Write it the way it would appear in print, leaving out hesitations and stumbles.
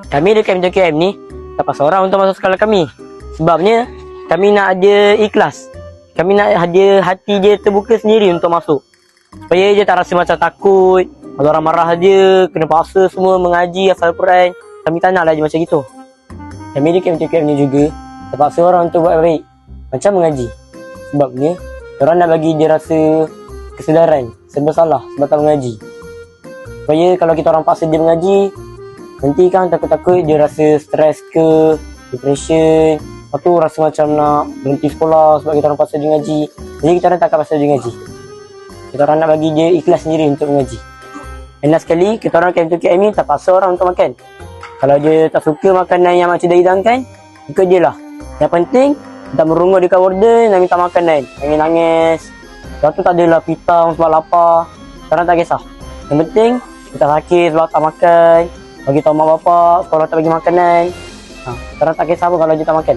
Kami dekat MJKM ni dapat seorang untuk masuk sekolah kami. Sebabnya kami nak ada ikhlas. Kami nak ada hati dia terbuka sendiri untuk masuk. Supaya dia tak rasa macam takut, kalau orang marah dia, kena paksa semua mengaji asal Quran. Kami tak nak lah dia macam gitu. Kami dekat MJKM ni juga terpaksa orang untuk buat baik, macam mengaji. Sebabnya orang nak bagi dia rasa kesedaran serba salah sebab tak mengaji. Supaya kalau kita orang paksa dia mengaji, nanti kan takut-takut dia rasa stres ke, depression. Lepas tu rasa macam nak berhenti sekolah sebab kita orang paksa dia mengaji. Jadi kita orang tak akan paksa dia mengaji. Kita orang nak bagi dia ikhlas sendiri untuk mengaji. Dan last sekali, kita orang KMTKM ni tak paksa orang untuk makan. Kalau dia tak suka makanan yang makcik dah hidangkan, ikut je lah. Yang penting, tak merungut dekat warden dan minta makanan. Nangis-nangis. Lepas tu tak adalah pitang sebab lapar. Kita orang tak kisah. Yang penting, kita sakit sebab tak makan. Bagi tahu mak bapak, sekolah tak bagi makanan. Kita orang tak kisah apa kalau dia tak makan.